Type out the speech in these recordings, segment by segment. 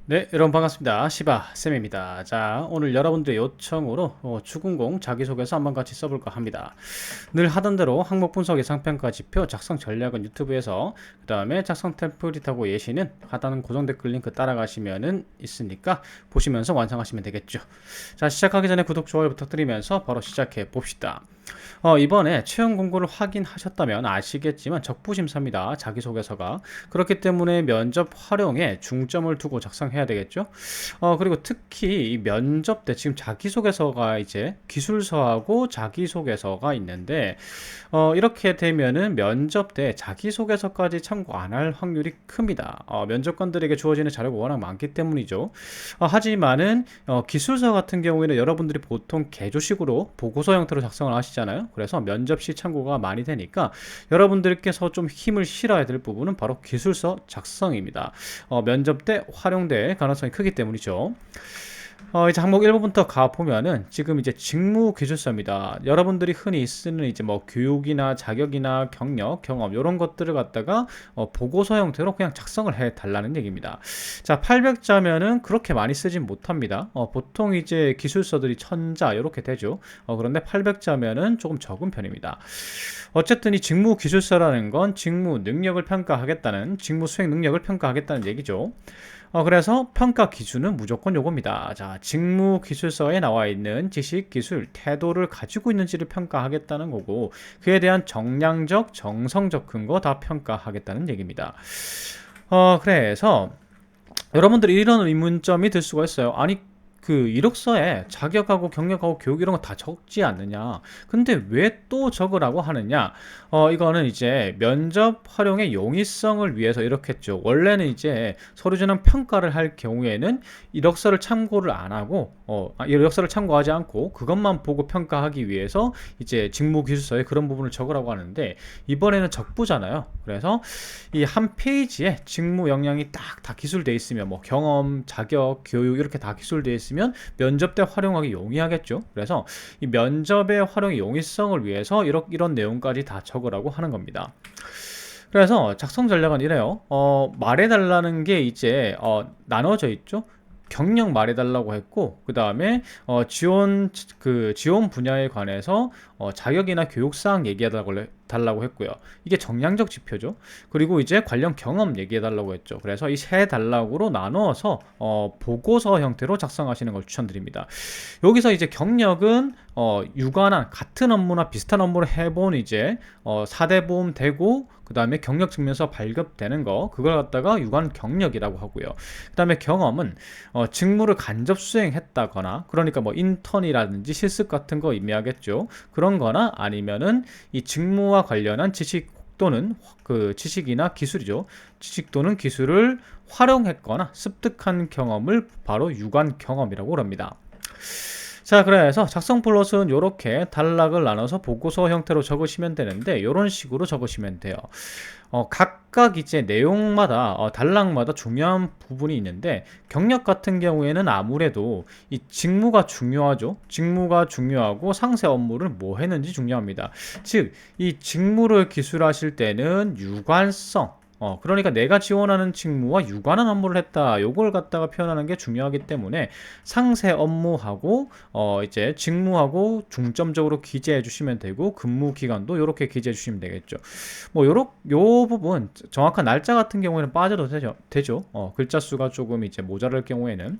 네, 여러분 반갑습니다. 시바쌤입니다. 자, 오늘 여러분들의 요청으로 추궁공 자기소개서 한번 같이 써볼까 합니다. 늘 하던 대로 항목 분석 예상평가 지표 작성 전략은 유튜브에서, 그 다음에 작성 템플릿하고 예시는 하단은 고정 댓글 링크 따라가시면은 있으니까 보시면서 완성하시면 되겠죠. 자, 시작하기 전에 구독, 좋아요 부탁드리면서 바로 시작해 봅시다. 이번에 채용 공고를 확인하셨다면 아시겠지만 적부심사입니다. 자기소개서가. 그렇기 때문에 면접 활용에 중점을 두고 작성해야 되겠죠. 그리고 특히 이 면접 때 지금 자기소개서가 이제 기술서하고 자기소개서가 있는데, 이렇게 되면은 면접 때 자기소개서까지 참고 안 할 확률이 큽니다. 면접관들에게 주어지는 자료가 워낙 많기 때문이죠. 하지만은 기술서 같은 경우에는 여러분들이 보통 개조식으로 보고서 형태로 작성을 하시잖아요. 그래서 면접 시 참고가 많이 되니까 여러분들께서 좀 힘을 실어야 될 부분은 바로 기술서 작성입니다. 면접 때 활용될 가능성이 크기 때문이죠. 이제 항목 1번부터 가보면은 지금 이제 직무 기술서입니다. 여러분들이 흔히 쓰는 이제 뭐 교육이나 자격이나 경력, 경험 이런 것들을 갖다가 보고서 형태로 그냥 작성을 해 달라는 얘기입니다. 자, 800자면은 그렇게 많이 쓰진 못합니다. 보통 이제 기술서들이 1000자 이렇게 되죠. 그런데 800자면은 조금 적은 편입니다. 어쨌든 이 직무 기술서라는 건 직무 능력을 평가하겠다는, 직무 수행 능력을 평가하겠다는 얘기죠. 그래서 평가 기준은 무조건 요겁니다. 자, 직무 기술서에 나와 있는 지식, 기술, 태도를 가지고 있는지를 평가하겠다는 거고, 그에 대한 정량적, 정성적 근거 다 평가하겠다는 얘기입니다. 그래서 여러분들이 이런 의문점이 들 수가 있어요. 아니, 그 이력서에 자격하고 경력하고 교육 이런 거 다 적지 않느냐, 근데 왜 또 적으라고 하느냐. 이거는 이제 면접 활용의 용이성을 위해서 이렇게 했죠. 원래는 이제 서류전형 평가를 할 경우에는 이력서를 참고를 안 하고 이력서를 참고하지 않고 그것만 보고 평가하기 위해서 이제 직무기술서에 그런 부분을 적으라고 하는데, 이번에는 적부잖아요. 그래서 이 한 페이지에 직무 역량이 딱 다 기술돼 있으면, 뭐 경험, 자격, 교육 이렇게 다 기술돼 있으면 면접 때 활용하기 용이하겠죠. 그래서 이 면접의 활용 용이성을 위해서 이런 내용까지 다 적으라고 하는 겁니다. 그래서 작성 전략은 이래요. 말해달라는 게 이제 나눠져 있죠. 경력 말해달라고 했고, 그 다음에 지원 분야에 관해서 자격이나 교육사항 얘기해달라고 했고요. 이게 정량적 지표죠. 그리고 이제 관련 경험 얘기해달라고 했죠. 그래서 이 세 단락으로 나누어서 보고서 형태로 작성하시는 걸 추천드립니다. 여기서 이제 경력은 유관한 같은 업무나 비슷한 업무를 해본 이제 4대 보험 되고, 그 다음에 경력 증명서 발급되는 거, 그걸 갖다가 유관 경력이라고 하고요. 그 다음에 경험은 직무를 간접 수행했다거나, 그러니까 뭐 인턴이라든지 실습 같은 거 의미하겠죠. 그런 거나 아니면은 이 직무와 관련한 지식 또는 그 지식이나 기술이죠. 지식 또는 기술을 활용했거나 습득한 경험을 바로 유관 경험이라고 합니다. 자, 그래서 작성 플롯은 이렇게 단락을 나눠서 보고서 형태로 적으시면 되는데, 이런 식으로 적으시면 돼요. 각각 이제 내용마다 단락마다 중요한 부분이 있는데, 경력 같은 경우에는 아무래도 이 직무가 중요하죠. 직무가 중요하고 상세 업무를 뭐 했는지 중요합니다. 즉, 이 직무를 기술하실 때는 유관성, 그러니까 내가 지원하는 직무와 유관한 업무를 했다, 요걸 갖다가 표현하는 게 중요하기 때문에 상세 업무하고 이제 직무하고 중점적으로 기재해 주시면 되고, 근무 기간도 이렇게 기재해 주시면 되겠죠. 뭐 요 부분 정확한 날짜 같은 경우에는 빠져도 되죠. 글자 수가 조금 이제 모자랄 경우에는.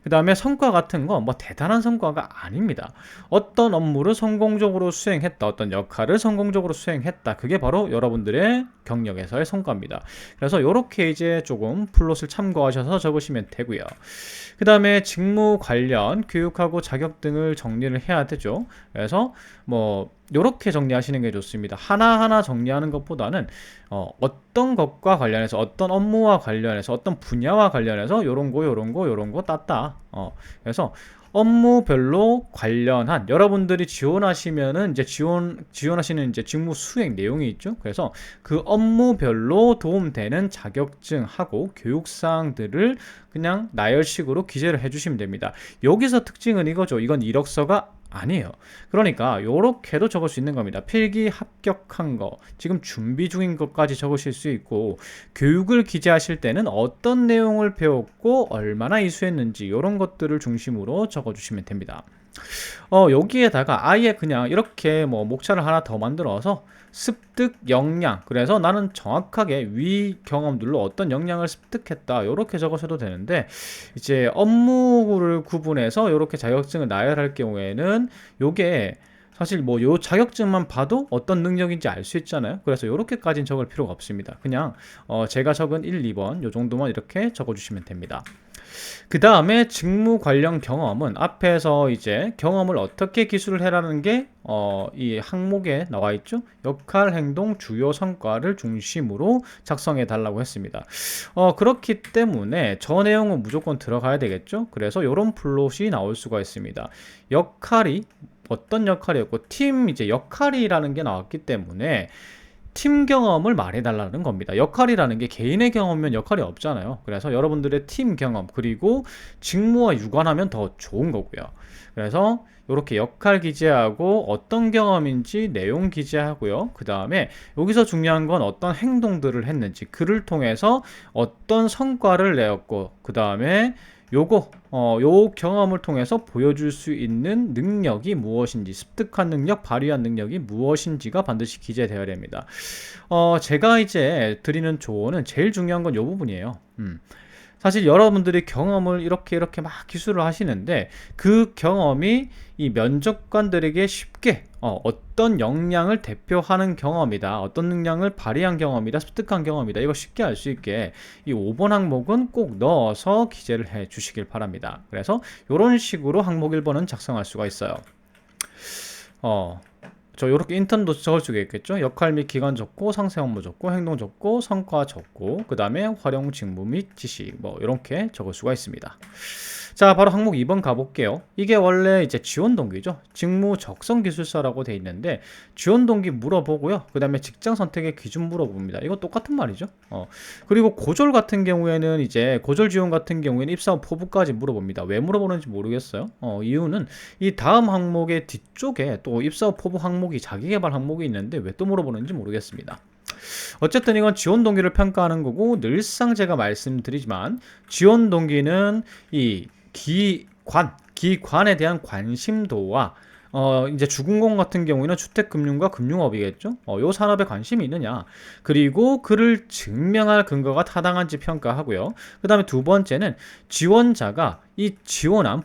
그 다음에 성과 같은 거 뭐 대단한 성과가 아닙니다. 어떤 업무를 성공적으로 수행했다, 어떤 역할을 성공적으로 수행했다, 그게 바로 여러분들의 경력에서의 성과입니다. 그래서 이렇게 이제 조금 플롯을 참고하셔서 적으시면 되고요. 그 다음에 직무 관련 교육하고 자격 등을 정리를 해야 되죠. 그래서 뭐 이렇게 정리하시는 게 좋습니다. 하나하나 정리하는 것보다는 어떤 것과 관련해서, 어떤 업무와 관련해서, 어떤 분야와 관련해서 요런 거 땄다. 그래서 업무별로 관련한, 여러분들이 지원하시면은 이제 지원하시는 이제 직무 수행 내용이 있죠. 그래서 그 업무별로 도움되는 자격증하고 교육사항들을 그냥 나열식으로 기재를 해주시면 됩니다. 여기서 특징은 이거죠. 이건 이력서가 아니에요. 그러니까 요렇게도 적을 수 있는 겁니다. 필기 합격한 거, 지금 준비 중인 것까지 적으실 수 있고, 교육을 기재하실 때는 어떤 내용을 배웠고 얼마나 이수했는지 요런 것들을 중심으로 적어주시면 됩니다. 여기에다가 아예 그냥 이렇게 뭐 목차를 하나 더 만들어서 습득 역량, 그래서 나는 정확하게 위 경험들로 어떤 역량을 습득했다 이렇게 적으셔도 되는데, 이제 업무를 구분해서 이렇게 자격증을 나열할 경우에는 요게 사실 뭐 요 자격증만 봐도 어떤 능력인지 알 수 있잖아요. 그래서 요렇게까지는 적을 필요가 없습니다. 그냥 제가 적은 1, 2번 요 정도만 이렇게 적어주시면 됩니다. 그 다음에 직무 관련 경험은 앞에서 이제 경험을 어떻게 기술을 해라는 게 이 항목에 나와 있죠. 역할, 행동, 주요 성과를 중심으로 작성해 달라고 했습니다. 그렇기 때문에 저 내용은 무조건 들어가야 되겠죠. 그래서 이런 플롯이 나올 수가 있습니다. 역할이 어떤 역할이었고, 팀 이제 역할이라는 게 나왔기 때문에 팀 경험을 말해달라는 겁니다. 역할이라는 게 개인의 경험이면 역할이 없잖아요. 그래서 여러분들의 팀 경험, 그리고 직무와 유관하면 더 좋은 거고요. 그래서 이렇게 역할 기재하고 어떤 경험인지 내용 기재하고요. 그 다음에 여기서 중요한 건 어떤 행동들을 했는지, 그를 통해서 어떤 성과를 내었고, 그 다음에 요 경험을 통해서 보여줄 수 있는 능력이 무엇인지, 습득한 능력, 발휘한 능력이 무엇인지가 반드시 기재되어야 됩니다. 제가 이제 드리는 조언은 제일 중요한 건 요 부분이에요. 사실 여러분들이 경험을 이렇게 막 기술을 하시는데, 그 경험이 이 면접관들에게 쉽게 어떤 역량을 대표하는 경험이다, 어떤 능력을 발휘한 경험이다, 습득한 경험이다, 이거 쉽게 알 수 있게 이 5번 항목은 꼭 넣어서 기재를 해 주시길 바랍니다. 그래서 이런 식으로 항목 1번은 작성할 수가 있어요. 저 요렇게 인턴도 적을 수가 있겠죠. 역할 및 기간 적고, 상세 업무 적고, 행동 적고, 성과 적고, 그 다음에 활용 직무 및 지식, 뭐 이렇게 적을 수가 있습니다. 자, 바로 항목 2번 가볼게요. 이게 원래 이제 지원 동기죠. 직무 적성 기술서라고 돼 있는데, 지원 동기 물어보고요. 그 다음에 직장 선택의 기준 물어봅니다. 이거 똑같은 말이죠. 그리고 고졸 같은 경우에는 이제 고졸 지원 같은 경우에는 입사 후 포부까지 물어봅니다. 왜 물어보는지 모르겠어요. 이유는 이 다음 항목의 뒤쪽에 또 입사 후 포부 항목이 자기개발 항목이 있는데 왜 또 물어보는지 모르겠습니다. 어쨌든 이건 지원 동기를 평가하는 거고, 늘상 제가 말씀드리지만 지원 동기는 이 기관에 대한 관심도와 이제 주공공 같은 경우에는 주택금융과 금융업이겠죠. 요 산업에 관심이 있느냐, 그리고 그를 증명할 근거가 타당한지 평가하고요. 그 다음에 두 번째는 지원자가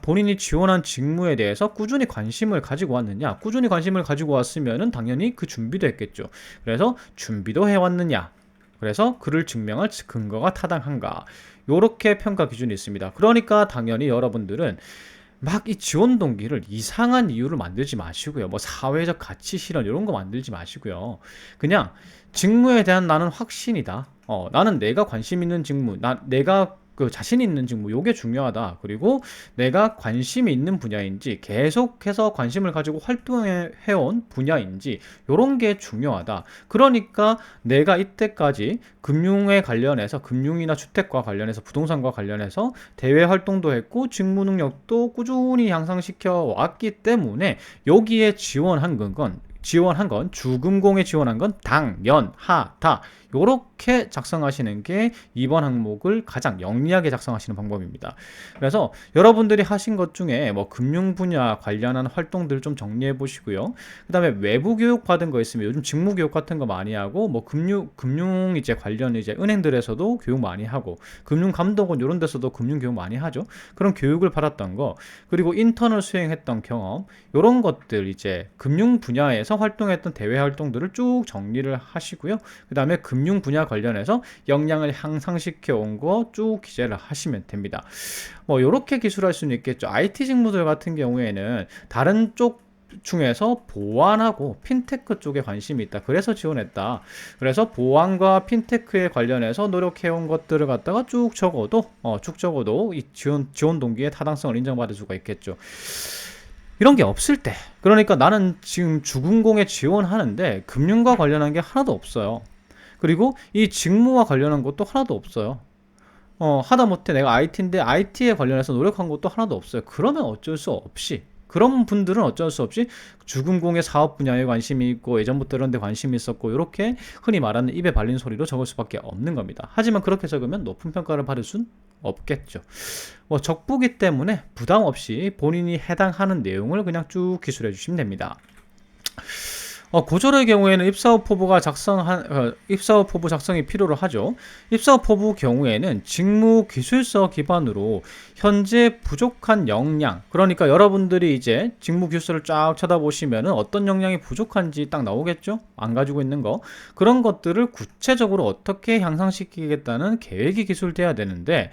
본인이 지원한 직무에 대해서 꾸준히 관심을 가지고 왔느냐. 꾸준히 관심을 가지고 왔으면은 당연히 그 준비도 했겠죠. 그래서 준비도 해왔느냐, 그래서 그를 증명할 근거가 타당한가, 요렇게 평가 기준이 있습니다. 그러니까 당연히 여러분들은 막 이 지원 동기를 이상한 이유를 만들지 마시고요. 뭐 사회적 가치 실현 이런 거 만들지 마시고요. 그냥 직무에 대한 나는 확신이다. 나는 내가 관심 있는 직무, 내가 그 자신 있는 직무, 요게 중요하다. 그리고 내가 관심이 있는 분야인지, 계속해서 관심을 가지고 활동해온 분야인지, 요런 게 중요하다. 그러니까 내가 이때까지 금융에 관련해서, 금융이나 주택과 관련해서, 부동산과 관련해서 대외 활동도 했고 직무 능력도 꾸준히 향상시켜 왔기 때문에 여기에 지원한 건 주금공에 지원한 건 당연하다. 요렇게 작성하시는 게 2번 항목을 가장 영리하게 작성하시는 방법입니다. 그래서 여러분들이 하신 것 중에 뭐 금융 분야 관련한 활동들 좀 정리해 보시고요. 그 다음에 외부 교육 받은 거 있으면 요즘 직무 교육 같은 거 많이 하고, 뭐 금융 이제 관련 이제 은행들에서도 교육 많이 하고, 금융감독원 이런 데서도 금융 교육 많이 하죠. 그런 교육을 받았던 거, 그리고 인턴을 수행했던 경험, 요런 것들 이제 금융 분야에서 활동했던 대외 활동들을 쭉 정리를 하시고요. 그 다음에 금융 분야 관련해서 역량을 향상시켜 온 거 쭉 기재를 하시면 됩니다. 뭐 이렇게 기술할 수는 있겠죠. IT 직무들 같은 경우에는 다른 쪽 중에서 보안하고 핀테크 쪽에 관심이 있다, 그래서 지원했다, 그래서 보안과 핀테크에 관련해서 노력해온 것들을 갖다가 쭉 적어도 이 지원 동기의 타당성을 인정받을 수가 있겠죠. 이런 게 없을 때, 그러니까 나는 지금 주금공에 지원하는데 금융과 관련한 게 하나도 없어요. 그리고 이 직무와 관련한 것도 하나도 없어요. 하다못해 내가 IT인데 IT에 관련해서 노력한 것도 하나도 없어요. 그러면 어쩔 수 없이 그런 분들은 어쩔 수 없이 주금공의 사업 분야에 관심이 있고 예전부터 이런 데 관심이 있었고 이렇게 흔히 말하는 입에 발린 소리로 적을 수밖에 없는 겁니다. 하지만 그렇게 적으면 높은 평가를 받을 순 없겠죠. 뭐 적부기 때문에 부담 없이 본인이 해당하는 내용을 그냥 쭉 기술해 주시면 됩니다. 고졸의 경우에는 입사후 포부 작성이 필요로 하죠. 입사후 포부 경우에는 직무 기술서 기반으로 현재 부족한 역량, 그러니까 여러분들이 이제 직무 기술서를 쫙 쳐다보시면은 어떤 역량이 부족한지 딱 나오겠죠? 안 가지고 있는 거. 그런 것들을 구체적으로 어떻게 향상시키겠다는 계획이 기술돼야 되는데,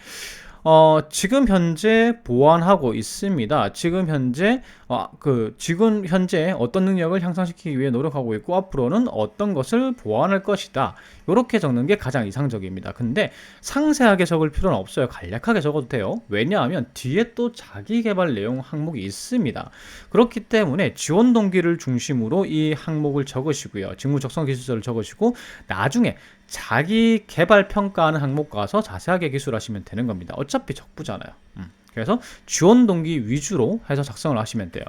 지금 현재 보완하고 있습니다. 지금 현재 어떤 능력을 향상시키기 위해 노력하고 있고 앞으로는 어떤 것을 보완할 것이다. 이렇게 적는 게 가장 이상적입니다. 근데 상세하게 적을 필요는 없어요. 간략하게 적어도 돼요. 왜냐하면 뒤에 또 자기계발 내용 항목이 있습니다. 그렇기 때문에 지원 동기를 중심으로 이 항목을 적으시고요. 직무 적성 기술서를 적으시고 나중에 자기 개발 평가하는 항목 가서 자세하게 기술하시면 되는 겁니다. 어차피 적부잖아요. 그래서 지원 동기 위주로 해서 작성을 하시면 돼요.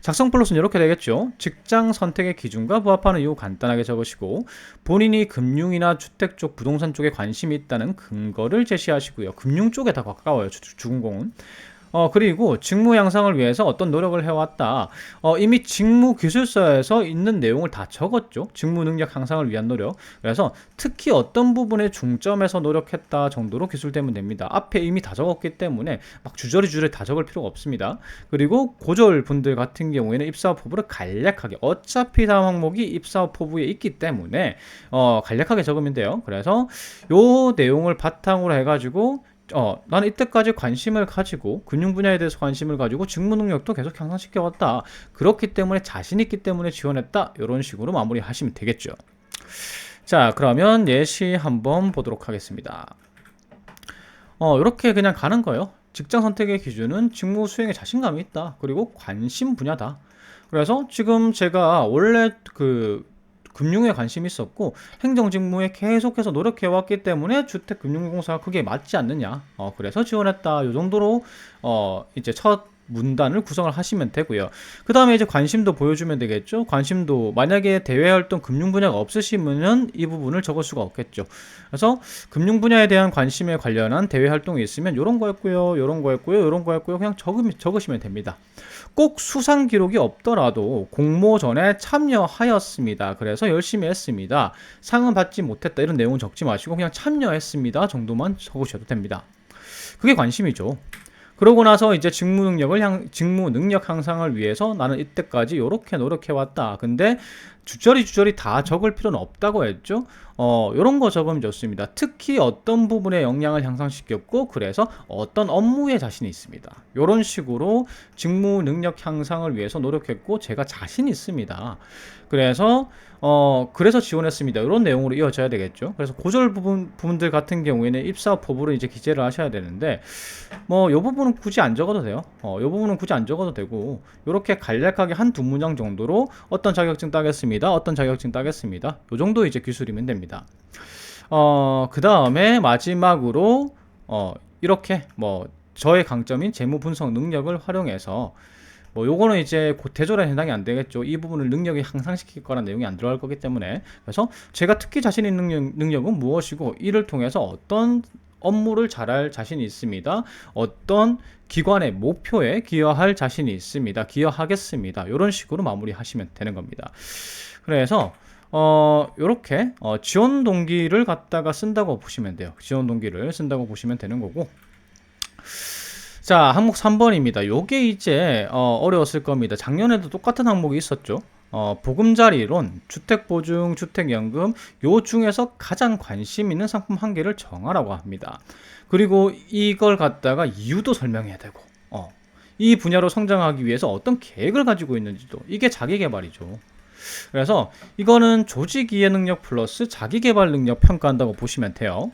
작성 플러스는 이렇게 되겠죠. 직장 선택의 기준과 부합하는 이유 간단하게 적으시고 본인이 금융이나 주택 쪽, 부동산 쪽에 관심이 있다는 근거를 제시하시고요. 금융 쪽에 더 가까워요. 주금공은. 그리고 직무 향상을 위해서 어떤 노력을 해왔다. 이미 직무 기술서에서 있는 내용을 다 적었죠. 직무 능력 향상을 위한 노력. 그래서 특히 어떤 부분에 중점해서 노력했다 정도로 기술되면 됩니다. 앞에 이미 다 적었기 때문에 막 주저리 다 적을 필요가 없습니다. 그리고 고졸 분들 같은 경우에는 입사업 포부를 간략하게, 어차피 다음 항목이 입사업 포부에 있기 때문에 간략하게 적으면 돼요. 그래서 요 내용을 바탕으로 해가지고 나는 이때까지 관심을 가지고 금융 분야에 대해서 관심을 가지고 직무 능력도 계속 향상시켜 왔다. 그렇기 때문에 자신 있기 때문에 지원했다. 이런 식으로 마무리하시면 되겠죠. 자, 그러면 예시 한번 보도록 하겠습니다. 이렇게 그냥 가는 거예요. 직장 선택의 기준은 직무 수행에 자신감이 있다. 그리고 관심 분야다. 그래서 지금 제가 원래 금융에 관심이 있었고 행정직무에 계속해서 노력해왔기 때문에 주택금융공사가 그게 맞지 않느냐, 그래서 지원했다. 이 정도로 이제 첫 문단을 구성을 하시면 되고요. 그 다음에 이제 관심도 보여주면 되겠죠. 관심도 만약에 대외활동 금융 분야가 없으시면은 이 부분을 적을 수가 없겠죠. 그래서 금융 분야에 대한 관심에 관련한 대외활동이 있으면 요런 거였고요, 요런 거였고요, 요런 거였고요, 그냥 적으시면 됩니다. 꼭 수상 기록이 없더라도 공모전에 참여하였습니다. 그래서 열심히 했습니다. 상은 받지 못했다. 이런 내용은 적지 마시고 그냥 참여했습니다 정도만 적으셔도 됩니다. 그게 관심이죠. 그러고 나서 이제 직무 능력 향상을 위해서 나는 이때까지 이렇게 노력해왔다. 근데 주저리 다 적을 필요는 없다고 했죠. 이런 거 적으면 좋습니다. 특히 어떤 부분의 역량을 향상시켰고 그래서 어떤 업무에 자신이 있습니다. 이런 식으로 직무 능력 향상을 위해서 노력했고 제가 자신 있습니다. 그래서 지원했습니다. 이런 내용으로 이어져야 되겠죠. 그래서 고졸 부분들 같은 경우에는 입사 포부를 이제 기재를 하셔야 되는데 이 부분은 굳이 안 적어도 돼요. 이 부분은 굳이 안 적어도 되고 이렇게 간략하게 한두 문장 정도로 어떤 자격증 따겠습니다. 어떤 자격증 따겠습니다. 이 정도 이제 기술이면 됩니다. 그 다음에 마지막으로 이렇게 저의 강점인 재무 분석 능력을 활용해서 요거는 이제 대졸에 해당이 안 되겠죠. 이 부분을 능력이 향상시킬 거란 내용이 안 들어갈 거기 때문에. 그래서 제가 특히 자신 있는 능력은 무엇이고 이를 통해서 어떤 업무를 잘할 자신이 있습니다. 어떤 기관의 목표에 기여할 자신이 있습니다. 기여하겠습니다. 이런 식으로 마무리하시면 되는 겁니다. 그래서 요렇게 지원 동기를 갖다가 쓴다고 보시면 돼요. 지원 동기를 쓴다고 보시면 되는 거고. 자, 항목 3번입니다. 요게 이제 어려웠을 겁니다. 작년에도 똑같은 항목이 있었죠. 보금자리론, 주택보증, 주택연금 요 중에서 가장 관심 있는 상품 한 개를 정하라고 합니다. 그리고 이걸 갖다가 이유도 설명해야 되고 이 분야로 성장하기 위해서 어떤 계획을 가지고 있는지도, 이게 자기계발이죠. 그래서 이거는 조직이해 능력 플러스 자기계발 능력 평가한다고 보시면 돼요.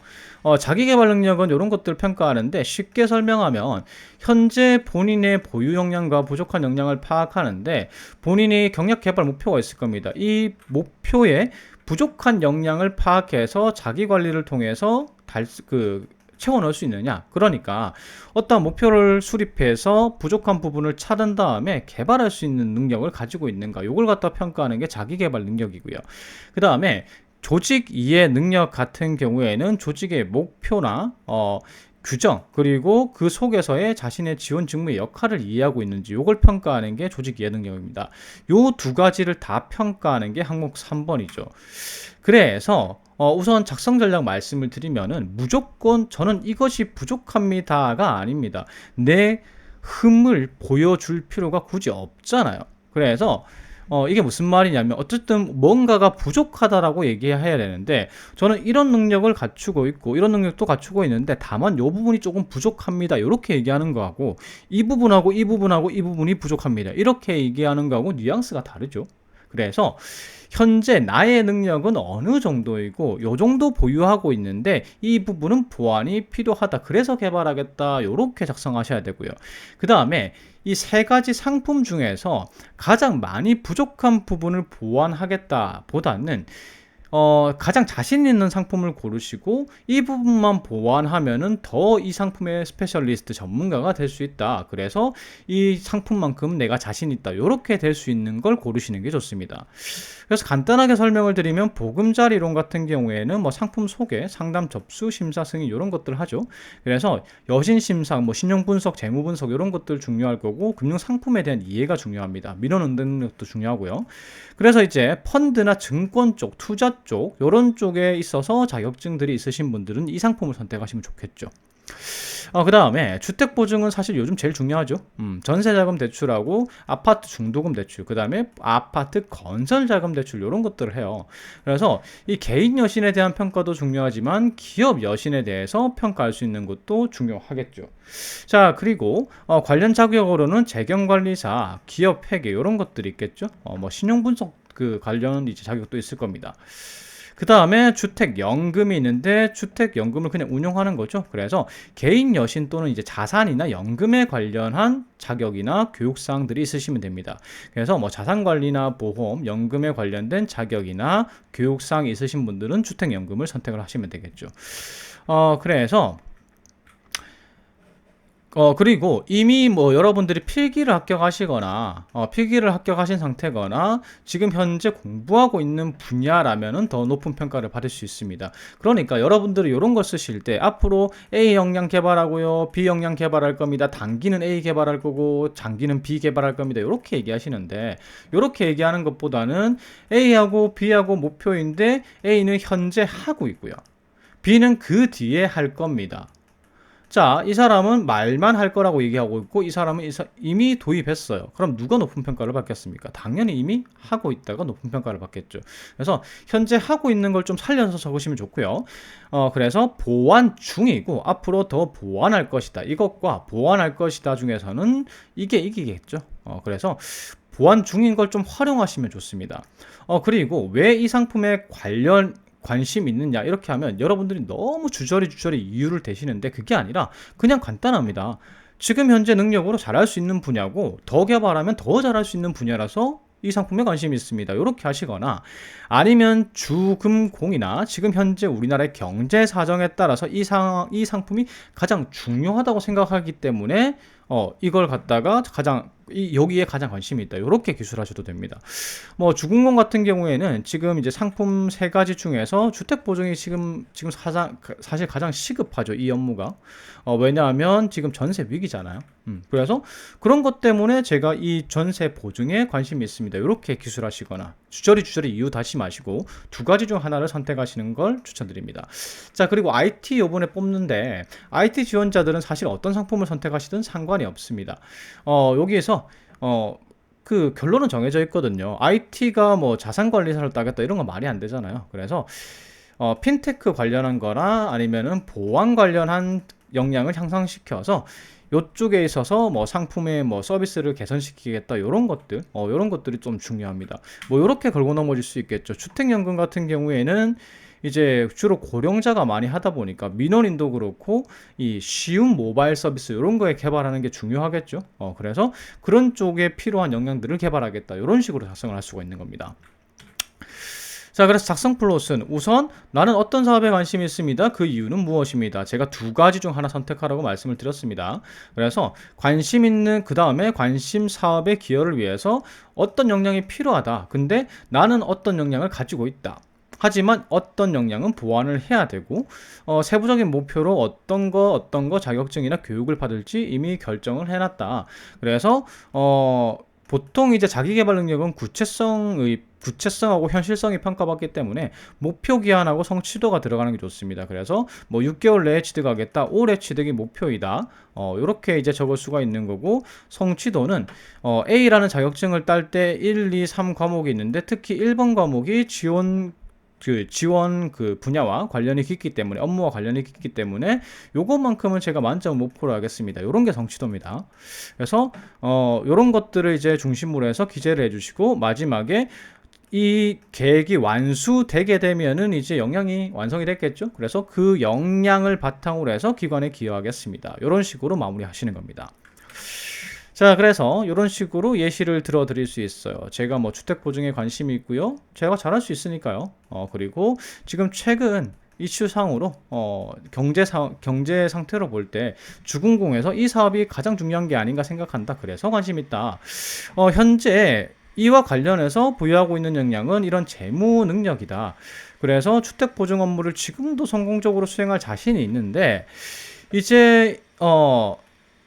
자기계발 능력은 이런 것들을 평가하는데 쉽게 설명하면 현재 본인의 보유 역량과 부족한 역량을 파악하는데 본인이 경력 개발 목표가 있을 겁니다. 이 목표에 부족한 역량을 파악해서 자기관리를 통해서 채워 넣을 수 있느냐. 그러니까 어떤 목표를 수립해서 부족한 부분을 찾은 다음에 개발할 수 있는 능력을 가지고 있는가, 요걸 갖다 평가하는 게 자기 개발 능력이고요. 그 다음에 조직 이해 능력 같은 경우에는 조직의 목표나 규정, 그리고 그 속에서의 자신의 지원 직무의 역할을 이해하고 있는지, 요걸 평가하는 게 조직 이해 능력입니다. 요 두 가지를 다 평가하는 게 항목 3번이죠. 그래서 우선 작성 전략 말씀을 드리면은 무조건 저는 이것이 부족합니다가 아닙니다. 내 흠을 보여줄 필요가 굳이 없잖아요. 그래서 이게 무슨 말이냐면 어쨌든 뭔가가 부족하다라고 얘기해야 되는데, 저는 이런 능력을 갖추고 있고 이런 능력도 갖추고 있는데 다만 요 부분이 조금 부족합니다, 이렇게 얘기하는 거하고, 이 부분하고 이 부분하고 이 부분이 부족합니다, 이렇게 얘기하는 거하고 뉘앙스가 다르죠. 그래서 현재 나의 능력은 어느 정도이고 요 정도 보유하고 있는데 이 부분은 보완이 필요하다, 그래서 개발하겠다, 요렇게 작성하셔야 되고요. 그 다음에 이 세 가지 상품 중에서 가장 많이 부족한 부분을 보완하겠다 보다는 가장 자신 있는 상품을 고르시고 이 부분만 보완하면은 더 이 상품의 스페셜리스트 전문가가 될 수 있다, 그래서 이 상품만큼 내가 자신 있다, 이렇게 될 수 있는 걸 고르시는 게 좋습니다. 그래서 간단하게 설명을 드리면 보금자리 이론 같은 경우에는 뭐 상품 소개, 상담 접수, 심사 승인 이런 것들 하죠. 그래서 여신 심사, 뭐 신용 분석, 재무 분석 이런 것들 중요할 거고, 금융 상품에 대한 이해가 중요합니다. 민원 응대능력도 중요하고요. 그래서 이제 펀드나 증권 쪽, 투자 쪽 이런 쪽에 있어서 자격증들이 있으신 분들은 이 상품을 선택하시면 좋겠죠. 그 다음에 주택보증은 사실 요즘 제일 중요하죠. 전세자금 대출하고 아파트 중도금 대출, 그 다음에 아파트 건설자금 대출 이런 것들을 해요. 그래서 이 개인 여신에 대한 평가도 중요하지만 기업 여신에 대해서 평가할 수 있는 것도 중요하겠죠. 자, 그리고 관련 자격으로는 재경관리사, 기업 회계 이런 것들이 있겠죠. 뭐 신용분석 그 관련 이제 자격도 있을 겁니다. 그 다음에 주택연금이 있는데 주택연금을 그냥 운용하는 거죠. 그래서 개인 여신 또는 이제 자산이나 연금에 관련한 자격이나 교육사항들이 있으시면 됩니다. 그래서 뭐 자산관리나 보험, 연금에 관련된 자격이나 교육사항이 있으신 분들은 주택연금을 선택을 하시면 되겠죠. 그래서 그리고 이미 뭐 여러분들이 필기를 합격하시거나 필기를 합격하신 상태거나 지금 현재 공부하고 있는 분야라면은 더 높은 평가를 받을 수 있습니다. 그러니까 여러분들이 이런 거 쓰실 때 앞으로 A 역량 개발하고요, B 역량 개발할 겁니다, 단기는 A 개발할 거고 장기는 B 개발할 겁니다, 이렇게 얘기하시는데, 이렇게 얘기하는 것보다는 A하고 B하고 목표인데 A는 현재 하고 있고요, B는 그 뒤에 할 겁니다. 자, 이 사람은 말만 할 거라고 얘기하고 있고 이 사람은 이미 도입했어요. 그럼 누가 높은 평가를 받겠습니까? 당연히 이미 하고 있다가 높은 평가를 받겠죠. 그래서 현재 하고 있는 걸 좀 살려서 적으시면 좋고요. 그래서 보완 중이고 앞으로 더 보완할 것이다, 이것과 보완할 것이다 중에서는 이게 이기겠죠. 그래서 보완 중인 걸 좀 활용하시면 좋습니다. 그리고 왜 이 상품에 관심 있느냐, 이렇게 하면 여러분들이 너무 주저리 이유를 대시는데 그게 아니라 그냥 간단합니다. 지금 현재 능력으로 잘할 수 있는 분야고 더 개발하면 더 잘할 수 있는 분야라서 이 상품에 관심이 있습니다, 이렇게 하시거나, 아니면 주금공이나 지금 현재 우리나라의 경제 사정에 따라서 이 상품이 가장 중요하다고 생각하기 때문에 이걸 갖다가 여기에 가장 관심이 있다, 이렇게 기술하셔도 됩니다. 뭐 주금공 같은 경우에는 지금 이제 상품 세 가지 중에서 주택보증이 지금 사실 가장 시급하죠, 이 업무가. 왜냐하면 지금 전세 위기잖아요. 그래서 그런 것 때문에 제가 이 전세 보증에 관심이 있습니다, 이렇게 기술하시거나, 주저리 이유 다시 마시고 두 가지 중 하나를 선택하시는 걸 추천드립니다. 자, 그리고 IT 요번에 뽑는데 IT 지원자들은 사실 어떤 상품을 선택하시든 상관이 없습니다. 여기에서 그 결론은 정해져 있거든요. IT가 뭐 자산관리사를 따겠다 이런 건 말이 안 되잖아요. 그래서 핀테크 관련한 거나 아니면은 보안 관련한 역량을 향상시켜서 요쪽에 있어서 뭐 상품의 뭐 서비스를 개선시키겠다, 요런 것들이 좀 중요합니다. 뭐 요렇게 걸고 넘어질 수 있겠죠. 주택연금 같은 경우에는 이제 주로 고령자가 많이 하다 보니까 민원인도 그렇고 이 쉬운 모바일 서비스 이런 거에 개발하는 게 중요하겠죠. 그래서 그런 쪽에 필요한 역량들을 개발하겠다, 이런 식으로 작성을 할 수가 있는 겁니다. 자, 그래서 작성 플롯은 우선 나는 어떤 사업에 관심이 있습니다. 그 이유는 무엇입니다. 제가 두 가지 중 하나 선택하라고 말씀을 드렸습니다. 그래서 관심 있는 그 다음에 관심 사업의 기여를 위해서 어떤 역량이 필요하다. 근데 나는 어떤 역량을 가지고 있다. 하지만 어떤 역량은 보완을 해야 되고 세부적인 목표로 어떤 거 자격증이나 교육을 받을지 이미 결정을 해놨다. 그래서 보통 이제 자기계발 능력은 구체성하고 현실성이 평가받기 때문에 목표 기한하고 성취도가 들어가는 게 좋습니다. 그래서 뭐 6개월 내에 취득하겠다, 올해 취득이 목표이다. 이렇게 이제 적을 수가 있는 거고, 성취도는 A라는 자격증을 딸 때 1, 2, 3 과목이 있는데 특히 1번 과목이 지원 분야와 관련이 깊기 때문에, 업무와 관련이 깊기 때문에 요것만큼은 제가 만점 목표로 하겠습니다. 요런 게 성취도입니다. 그래서 요런 것들을 이제 중심으로 해서 기재를 해주시고, 마지막에 이 계획이 완수되게 되면은 이제 역량이 완성이 됐겠죠. 그래서 그 역량을 바탕으로 해서 기관에 기여하겠습니다. 이런 식으로 마무리하시는 겁니다. 자, 그래서 이런 식으로 예시를 들어 드릴 수 있어요. 제가 뭐 주택 보증에 관심이 있고요. 제가 잘할 수 있으니까요. 그리고 지금 최근 이슈상으로 경제 상태로 볼 때 주군공에서 이 사업이 가장 중요한 게 아닌가 생각한다. 그래서 관심 있다. 현재 이와 관련해서 부여하고 있는 역량은 이런 재무 능력이다. 그래서 주택 보증 업무를 지금도 성공적으로 수행할 자신이 있는데, 이제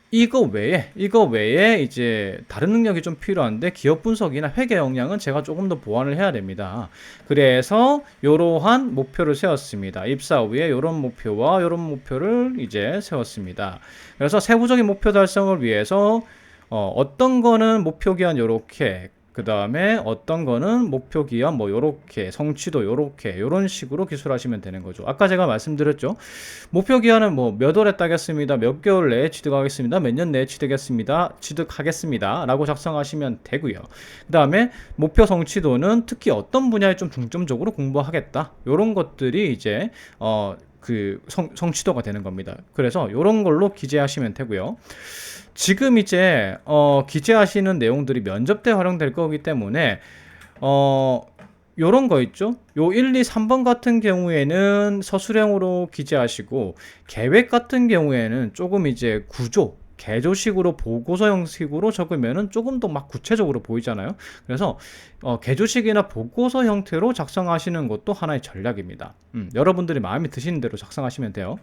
이거 외에 이제 다른 능력이 좀 필요한데, 기업 분석이나 회계 역량은 제가 조금 더 보완을 해야 됩니다. 그래서 이러한 목표를 세웠습니다. 입사 후에 이런 목표와 이런 목표를 이제 세웠습니다. 그래서 세부적인 목표 달성을 위해서 어떤 거는 목표 기한 요렇게, 그 다음에 어떤 거는 목표 기한 뭐 요렇게, 성취도 요렇게, 요런 식으로 기술하시면 되는 거죠. 아까 제가 말씀드렸죠. 목표 기한은 뭐 몇 월에 따겠습니다, 몇 개월 내에 취득하겠습니다, 몇 년 내에 취득하겠습니다 라고 작성하시면 되고요. 그 다음에 목표 성취도는 특히 어떤 분야에 좀 중점적으로 공부하겠다, 요런 것들이 이제 성취도가 되는 겁니다. 그래서 요런 걸로 기재하시면 되고요. 지금 이제 기재하시는 내용들이 면접 때 활용될 거기 때문에 요런 거 있죠. 요 1, 2, 3번 같은 경우에는 서술형으로 기재하시고, 계획 같은 경우에는 조금 이제 개조식으로 보고서 형식으로 적으면은 조금 더 막 구체적으로 보이잖아요. 그래서 개조식이나 보고서 형태로 작성하시는 것도 하나의 전략입니다. 여러분들이 마음에 드시는 대로 작성하시면 돼요.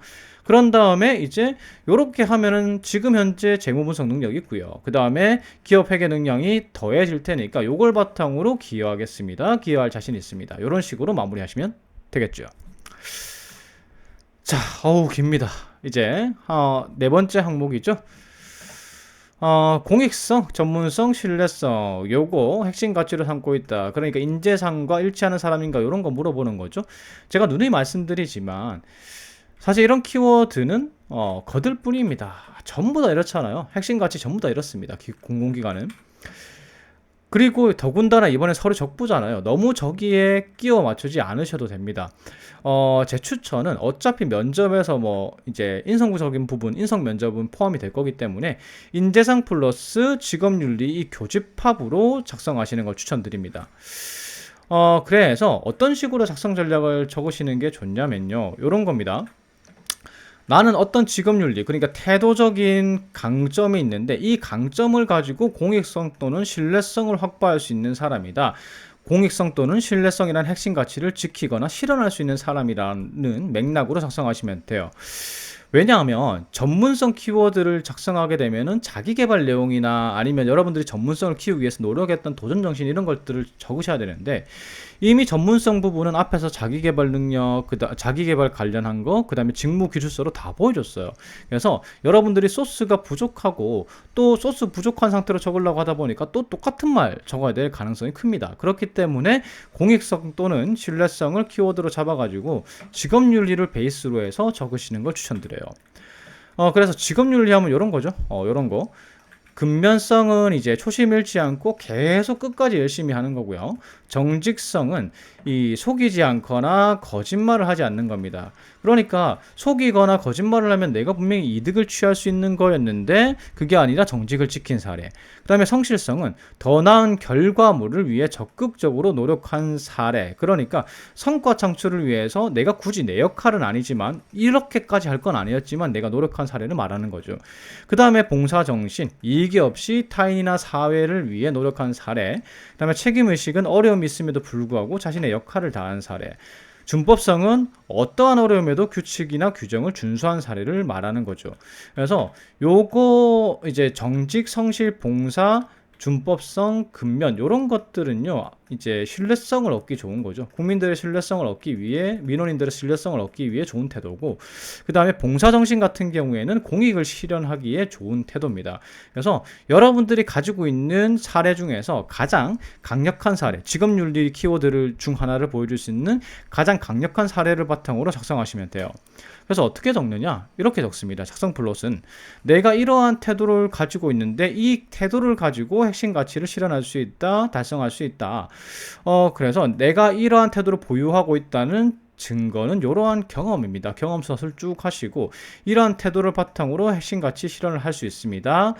그런 다음에 이제 요렇게 하면은 지금 현재 재무분석 능력이 있고요. 그 다음에 기업 회계 능력이 더해질 테니까 요걸 바탕으로 기여하겠습니다. 기여할 자신 있습니다. 요런 식으로 마무리하시면 되겠죠. 자, 깁니다. 이제 네 번째 항목이죠. 공익성, 전문성, 신뢰성, 요거 핵심 가치로 삼고 있다. 그러니까 인재상과 일치하는 사람인가, 이런 거 물어보는 거죠. 제가 누누이 말씀드리지만 사실 이런 키워드는 거들 뿐입니다. 전부 다 이렇잖아요. 핵심 가치 전부 다 이렇습니다. 공공기관은. 그리고 더군다나 이번에 서류 적부잖아요. 너무 저기에 끼워 맞추지 않으셔도 됩니다. 제 추천은 어차피 면접에서 뭐 이제 인성적인 부분, 인성 면접은 포함이 될 거기 때문에 인재상 플러스 직업윤리 이 교집합으로 작성하시는 걸 추천드립니다. 그래서 어떤 식으로 작성 전략을 적으시는 게 좋냐면요, 요런 겁니다. 나는 어떤 직업윤리, 그러니까 태도적인 강점이 있는데 이 강점을 가지고 공익성 또는 신뢰성을 확보할 수 있는 사람이다. 공익성 또는 신뢰성이라는 핵심 가치를 지키거나 실현할 수 있는 사람이라는 맥락으로 작성하시면 돼요. 왜냐하면 전문성 키워드를 작성하게 되면은 자기계발 내용이나 아니면 여러분들이 전문성을 키우기 위해서 노력했던 도전정신, 이런 것들을 적으셔야 되는데, 이미 전문성 부분은 앞에서 자기계발 능력, 자기계발 관련한 거, 그 다음에 직무 기술서로 다 보여줬어요. 그래서 여러분들이 소스가 부족하고 또 소스 부족한 상태로 적으려고 하다 보니까 또 똑같은 말 적어야 될 가능성이 큽니다. 그렇기 때문에 공익성 또는 신뢰성을 키워드로 잡아가지고 직업윤리를 베이스로 해서 적으시는 걸 추천드려요. 그래서 직업윤리 하면 이런 거죠. 이런 거. 근면성은 이제 초심 잃지 않고 계속 끝까지 열심히 하는 거고요. 정직성은 이 속이지 않거나 거짓말을 하지 않는 겁니다. 그러니까 속이거나 거짓말을 하면 내가 분명히 이득을 취할 수 있는 거였는데 그게 아니라 정직을 지킨 사례. 그 다음에 성실성은 더 나은 결과물을 위해 적극적으로 노력한 사례. 그러니까 성과 창출을 위해서 내가 굳이 내 역할은 아니지만 이렇게까지 할 건 아니었지만 내가 노력한 사례를 말하는 거죠. 그 다음에 봉사정신, 이익이 없이 타인이나 사회를 위해 노력한 사례. 그 다음에 책임의식은 어려움이 있음에도 불구하고 자신의 역할을 다한 사례. 준법성은 어떠한 어려움에도 규칙이나 규정을 준수한 사례를 말하는 거죠. 그래서 요거 이제 정직, 성실, 봉사, 준법성, 근면 요런 것들은요 이제 신뢰성을 얻기 좋은 거죠. 국민들의 신뢰성을 얻기 위해, 민원인들의 신뢰성을 얻기 위해 좋은 태도고, 그 다음에 봉사정신 같은 경우에는 공익을 실현하기에 좋은 태도입니다. 그래서 여러분들이 가지고 있는 사례 중에서 가장 강력한 사례, 직업윤리 키워드를 중 하나를 보여줄 수 있는 가장 강력한 사례를 바탕으로 작성하시면 돼요. 그래서 어떻게 적느냐? 이렇게 적습니다. 작성 플롯은 내가 이러한 태도를 가지고 있는데 이 태도를 가지고 핵심 가치를 실현할 수 있다, 달성할 수 있다. 그래서 내가 이러한 태도를 보유하고 있다는 증거는 이러한 경험입니다. 경험서를 쭉 하시고 이러한 태도를 바탕으로 핵심 가치 실현을 할 수 있습니다.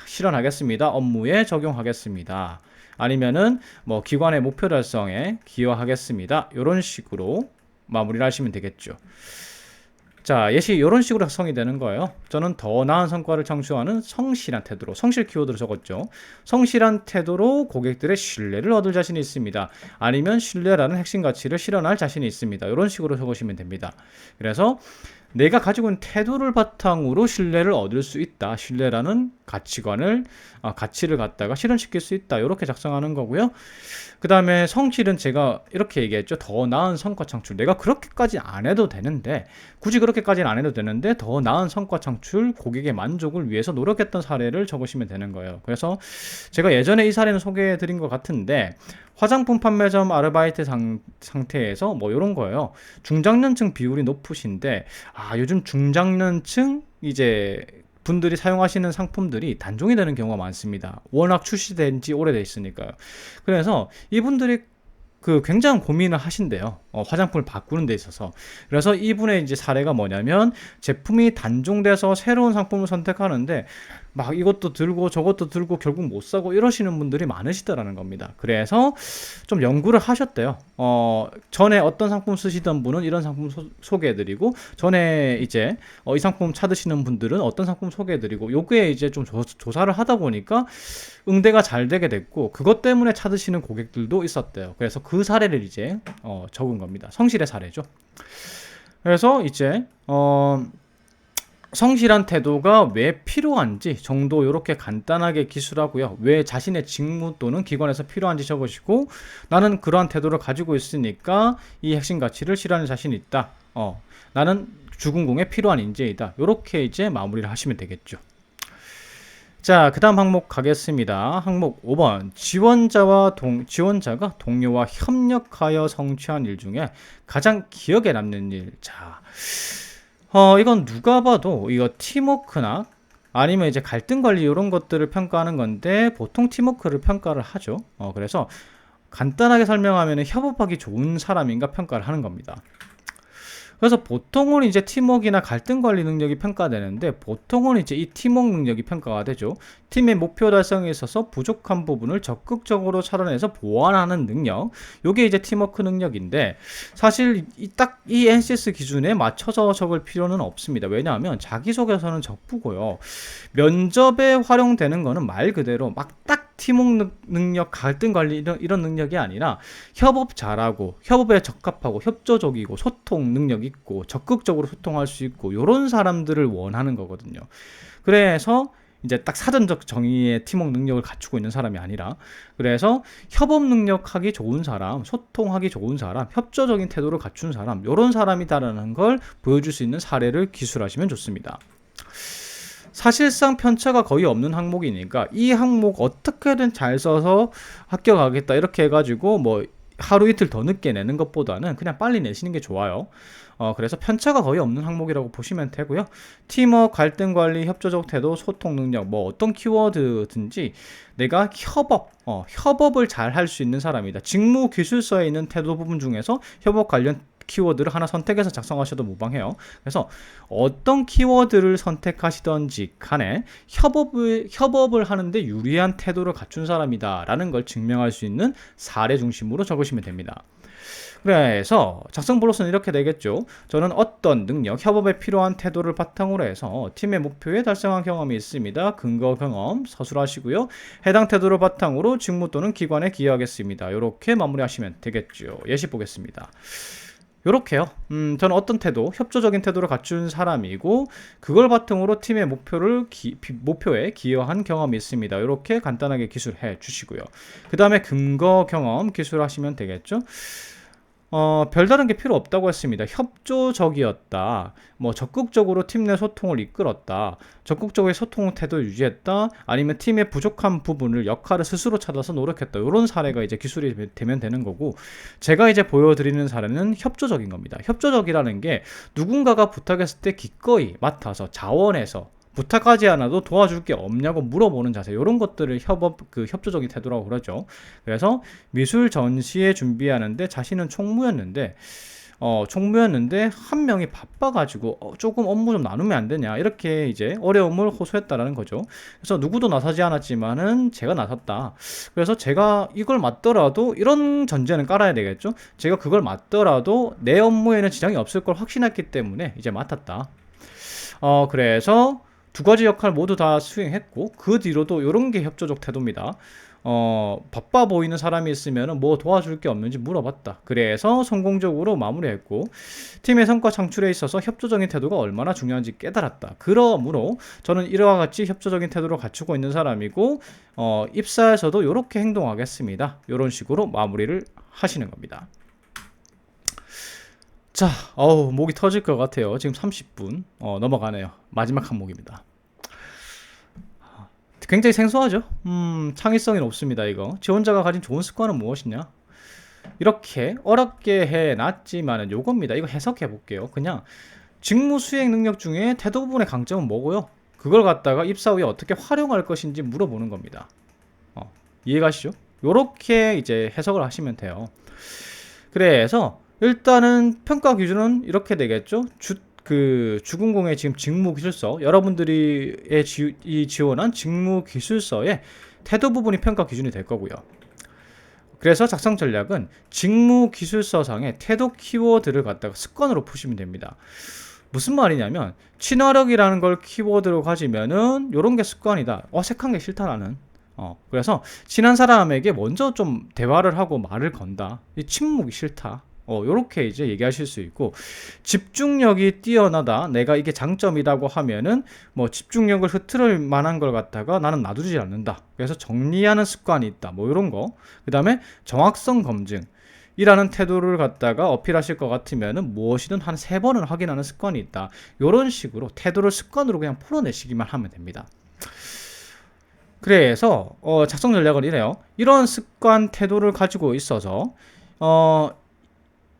실현하겠습니다. 업무에 적용하겠습니다. 아니면은 뭐 기관의 목표 달성에 기여하겠습니다. 이런 식으로 마무리를 하시면 되겠죠. 자, 예시 이런 식으로 작성이 되는 거예요. 저는 더 나은 성과를 창출하는 성실한 태도로, 성실 키워드를 적었죠. 성실한 태도로 고객들의 신뢰를 얻을 자신이 있습니다. 아니면 신뢰라는 핵심 가치를 실현할 자신이 있습니다. 이런 식으로 적으시면 됩니다. 그래서 내가 가지고 있는 태도를 바탕으로 신뢰를 얻을 수 있다. 신뢰라는 가치를 갖다가 실현시킬 수 있다. 이렇게 작성하는 거고요. 그 다음에 성실은 제가 이렇게 얘기했죠. 더 나은 성과 창출. 내가 그렇게까지 안 해도 되는데, 굳이 그렇게까지는 안 해도 되는데 더 나은 성과 창출, 고객의 만족을 위해서 노력했던 사례를 적으시면 되는 거예요. 그래서 제가 예전에 이 사례는 소개해 드린 것 같은데, 화장품 판매점 아르바이트 상태에서 뭐 이런 거예요. 중장년층 비율이 높으신데 요즘 중장년층 이제 분들이 사용하시는 상품들이 단종이 되는 경우가 많습니다. 워낙 출시된 지 오래돼 있으니까요. 그래서 이분들이 굉장한 고민을 하신대요. 화장품을 바꾸는 데 있어서. 그래서 이분의 이제 사례가 뭐냐면 제품이 단종돼서 새로운 상품을 선택하는데 막 이것도 들고 저것도 들고 결국 못 사고 이러시는 분들이 많으시더라는 겁니다. 그래서 좀 연구를 하셨대요. 전에 어떤 상품 쓰시던 분은 이런 상품 소개해드리고, 전에 이제 이 상품 찾으시는 분들은 어떤 상품 소개해드리고, 요게 이제 좀 조사를 하다 보니까 응대가 잘 되게 됐고, 그것 때문에 찾으시는 고객들도 있었대요. 그래서 그 사례를 이제 적은 겁니다. 성실의 사례죠. 그래서 이제 성실한 태도가 왜 필요한지 정도 이렇게 간단하게 기술하고요. 왜 자신의 직무 또는 기관에서 필요한지 적으시고, 나는 그러한 태도를 가지고 있으니까 이 핵심 가치를 실현할 자신이 있다. 나는 주군공에 필요한 인재이다. 이렇게 이제 마무리를 하시면 되겠죠. 자, 그 다음 항목 가겠습니다. 항목 5번. 지원자가 동료와 협력하여 성취한 일 중에 가장 기억에 남는 일. 자, 이건 누가 봐도 이거 팀워크나 아니면 이제 갈등 관리 이런 것들을 평가하는 건데, 보통 팀워크를 평가를 하죠. 그래서 간단하게 설명하면 협업하기 좋은 사람인가 평가를 하는 겁니다. 그래서 보통은 이제 팀워크나 갈등 관리 능력이 평가되는데, 보통은 이제 이 팀워크 능력이 평가가 되죠. 팀의 목표 달성에 있어서 부족한 부분을 적극적으로 찾아내서 보완하는 능력, 요게 이제 팀워크 능력인데, 사실 딱 이 NCS 기준에 맞춰서 적을 필요는 없습니다. 왜냐하면 자기소개서는 적부고요. 면접에 활용되는 거는 말 그대로 막 딱 팀워크 능력, 갈등 관리 이런 능력이 아니라 협업 잘하고, 협업에 적합하고, 협조적이고, 소통 능력 있고, 적극적으로 소통할 수 있고, 이런 사람들을 원하는 거거든요. 그래서 이제 딱 사전적 정의의 팀워크 능력을 갖추고 있는 사람이 아니라, 그래서 협업 능력하기 좋은 사람, 소통하기 좋은 사람, 협조적인 태도를 갖춘 사람, 이런 사람이다라는 걸 보여줄 수 있는 사례를 기술하시면 좋습니다. 사실상 편차가 거의 없는 항목이니까 이 항목 어떻게든 잘 써서 합격하겠다 이렇게 해가지고 뭐 하루 이틀 더 늦게 내는 것보다는 그냥 빨리 내시는 게 좋아요. 그래서 편차가 거의 없는 항목이라고 보시면 되고요. 팀워크, 갈등 관리, 협조적 태도, 소통 능력, 뭐 어떤 키워드든지 내가 협업을 잘 할 수 있는 사람이다. 직무 기술서에 있는 태도 부분 중에서 협업 관련 키워드를 하나 선택해서 작성하셔도 무방해요. 그래서 어떤 키워드를 선택하시던지 간에 협업을 하는데 유리한 태도를 갖춘 사람이다 라는 걸 증명할 수 있는 사례 중심으로 적으시면 됩니다. 그래서 작성 블록은 이렇게 되겠죠. 저는 어떤 능력, 협업에 필요한 태도를 바탕으로 해서 팀의 목표에 달성한 경험이 있습니다. 근거 경험 서술하시고요. 해당 태도를 바탕으로 직무 또는 기관에 기여하겠습니다. 이렇게 마무리하시면 되겠죠. 예시 보겠습니다. 요렇게요. 저는 어떤 태도, 협조적인 태도를 갖춘 사람이고 그걸 바탕으로 팀의 목표에 기여한 경험이 있습니다. 이렇게 간단하게 기술해 주시고요. 그 다음에 근거 경험 기술하시면 되겠죠. 별다른 게 필요 없다고 했습니다. 협조적이었다. 뭐 적극적으로 팀 내 소통을 이끌었다. 적극적인 소통 태도 유지했다. 아니면 팀의 부족한 부분을 역할을 스스로 찾아서 노력했다. 이런 사례가 이제 기술이 되면 되는 거고, 제가 이제 보여드리는 사례는 협조적인 겁니다. 협조적이라는 게 누군가가 부탁했을 때 기꺼이 맡아서 자원해서 부탁하지 않아도 도와줄 게 없냐고 물어보는 자세, 이런 것들을 협조적인 태도라고 그러죠. 그래서 미술 전시회 준비하는데 자신은 총무였는데 한 명이 바빠가지고 조금 업무 좀 나누면 안 되냐, 이렇게 이제 어려움을 호소했다라는 거죠. 그래서 누구도 나서지 않았지만은 제가 나섰다. 그래서 제가 이걸 맡더라도, 이런 전제는 깔아야 되겠죠. 제가 그걸 맡더라도 내 업무에는 지장이 없을 걸 확신했기 때문에 이제 맡았다. 그래서 두 가지 역할 모두 다 수행했고, 그 뒤로도 이런 게 협조적 태도입니다. 바빠 보이는 사람이 있으면 뭐 도와줄 게 없는지 물어봤다. 그래서 성공적으로 마무리했고, 팀의 성과 창출에 있어서 협조적인 태도가 얼마나 중요한지 깨달았다. 그러므로 저는 이와 같이 협조적인 태도를 갖추고 있는 사람이고, 입사에서도 이렇게 행동하겠습니다. 이런 식으로 마무리를 하시는 겁니다. 자, 목이 터질 것 같아요. 지금 30분 넘어가네요. 마지막 항목입니다. 굉장히 생소하죠? 창의성이 높습니다. 이거 지원자가 가진 좋은 습관은 무엇이냐? 이렇게 어렵게 해놨지만은 요겁니다. 이거 해석해 볼게요. 그냥 직무 수행 능력 중에 태도 부분의 강점은 뭐고요? 그걸 갖다가 입사 후에 어떻게 활용할 것인지 물어보는 겁니다. 이해가시죠? 요렇게 이제 해석을 하시면 돼요. 그래서 일단은 평가 기준은 이렇게 되겠죠. 주군공의 지금 직무기술서, 여러분들이 지원한 직무기술서의 태도 부분이 평가 기준이 될 거고요. 그래서 작성 전략은 직무기술서상의 태도 키워드를 갖다가 습관으로 푸시면 됩니다. 무슨 말이냐면, 친화력이라는 걸 키워드로 가지면은 요런 게 습관이다. 어색한 게 싫다 나는. 그래서 친한 사람에게 먼저 좀 대화를 하고 말을 건다. 이 침묵이 싫다. 요렇게 이제 얘기하실 수 있고, 집중력이 뛰어나다. 내가 이게 장점이라고 하면은 뭐 집중력을 흐트릴 만한 걸 갖다가 나는 놔두지 않는다. 그래서 정리하는 습관이 있다. 뭐 요런 거. 그 다음에 정확성 검증 이라는 태도를 갖다가 어필하실 것 같으면은 무엇이든 한 3번은 확인하는 습관이 있다. 요런 식으로 태도를 습관으로 그냥 풀어내시기만 하면 됩니다. 그래서 작성 전략은 이래요. 이런 습관 태도를 가지고 있어서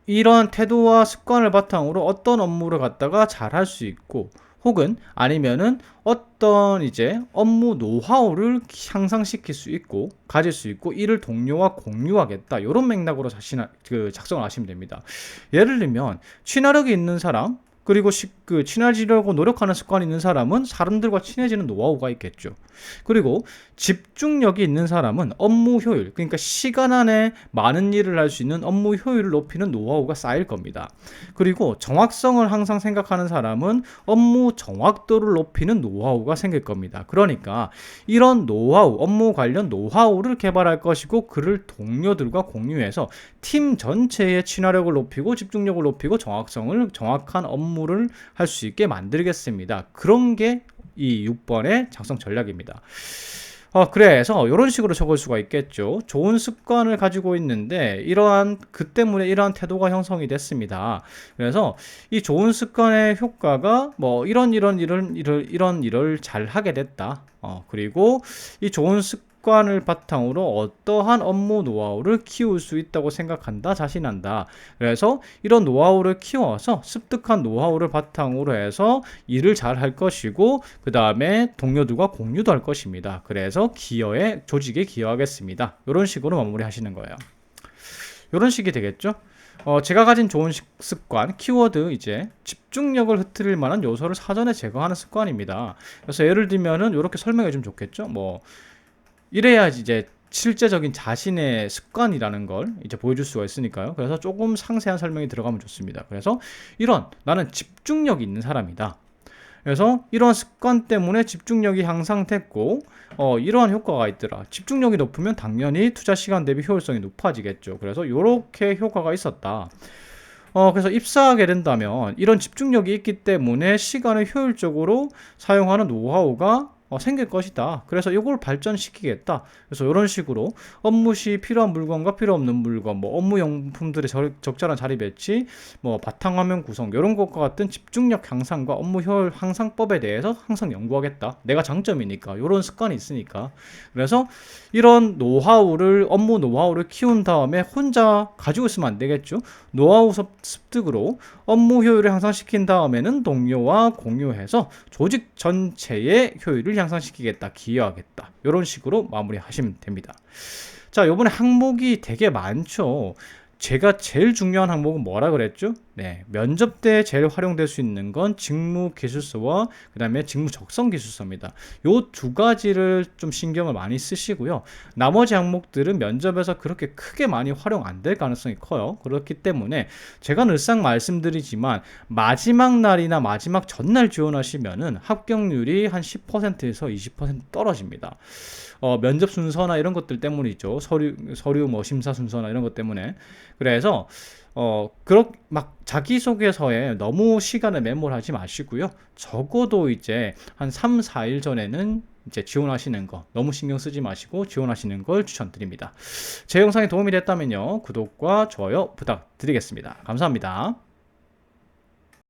이런 태도와 습관을 바탕으로 어떤 업무를 갖다가 잘 할 수 있고, 혹은 아니면은 어떤 이제 업무 노하우를 향상시킬 수 있고 가질 수 있고, 이를 동료와 공유하겠다. 이런 맥락으로 작성을 하시면 됩니다. 예를 들면 친화력이 있는 사람, 그리고 친해지려고 노력하는 습관이 있는 사람은 사람들과 친해지는 노하우가 있겠죠. 그리고 집중력이 있는 사람은 업무 효율, 그러니까 시간 안에 많은 일을 할 수 있는 업무 효율을 높이는 노하우가 쌓일 겁니다. 그리고 정확성을 항상 생각하는 사람은 업무 정확도를 높이는 노하우가 생길 겁니다. 그러니까 이런 노하우, 업무 관련 노하우를 개발할 것이고, 그를 동료들과 공유해서 팀 전체의 친화력을 높이고 집중력을 높이고 정확한 업무를 할 수 있게 만들겠습니다. 그런 게 이 6번의 작성 전략입니다. 그래서 이런 식으로 적을 수가 있겠죠. 좋은 습관을 가지고 있는데 그 때문에 이러한 태도가 형성이 됐습니다. 그래서 이 좋은 습관의 효과가 이런 일을 잘 하게 됐다. 그리고 이 좋은 습관 습관을 바탕으로 어떠한 업무 노하우를 키울 수 있다고 생각한다, 자신한다. 그래서 이런 노하우를 키워서 습득한 노하우를 바탕으로 해서 일을 잘 할 것이고, 그 다음에 동료들과 공유도 할 것입니다. 그래서 조직에 기여하겠습니다. 이런 식으로 마무리하시는 거예요. 이런 식이 되겠죠. 제가 가진 좋은 습관, 키워드, 이제 집중력을 흐트릴 만한 요소를 사전에 제거하는 습관입니다. 그래서 예를 들면은 이렇게 설명해 주면 좋겠죠. 뭐 이래야지 이제 실제적인 자신의 습관이라는 걸 이제 보여줄 수가 있으니까요. 그래서 조금 상세한 설명이 들어가면 좋습니다. 그래서 나는 집중력이 있는 사람이다. 그래서 이런 습관 때문에 집중력이 향상됐고, 이러한 효과가 있더라. 집중력이 높으면 당연히 투자 시간 대비 효율성이 높아지겠죠. 그래서 이렇게 효과가 있었다. 그래서 입사하게 된다면 이런 집중력이 있기 때문에 시간을 효율적으로 사용하는 노하우가 생길 것이다. 그래서 이걸 발전시키겠다. 그래서 이런 식으로 업무 시 필요한 물건과 필요 없는 물건, 뭐 업무 용품들의 적절한 자리 배치, 뭐 바탕화면 구성, 이런 것과 같은 집중력 향상과 업무 효율 향상법에 대해서 항상 연구하겠다. 내가 장점이니까, 이런 습관이 있으니까. 그래서 이런 업무 노하우를 키운 다음에 혼자 가지고 있으면 안 되겠죠. 노하우 습득으로 업무 효율을 향상시킨 다음에는 동료와 공유해서 조직 전체의 효율을 향상시키겠다, 기여하겠다, 이런 식으로 마무리하시면 됩니다. 자, 요번에 항목이 되게 많죠. 제가 제일 중요한 항목은 뭐라 그랬죠? 네, 면접 때 제일 활용될 수 있는 건 직무 기술서와 그 다음에 직무 적성 기술서입니다. 요 두 가지를 좀 신경을 많이 쓰시고요. 나머지 항목들은 면접에서 그렇게 크게 많이 활용 안 될 가능성이 커요. 그렇기 때문에 제가 늘상 말씀드리지만 마지막 날이나 마지막 전날 지원하시면은 합격률이 한 10%에서 20% 떨어집니다. 면접 순서나 이런 것들 때문이죠. 서류 뭐 심사 순서나 이런 것 때문에. 그래서 막 자기소개서에 너무 시간을 매몰하지 마시고요. 적어도 이제 한 3, 4일 전에는 이제 지원하시는 거 너무 신경 쓰지 마시고 지원하시는 걸 추천드립니다. 제 영상이 도움이 됐다면요, 구독과 좋아요 부탁드리겠습니다. 감사합니다.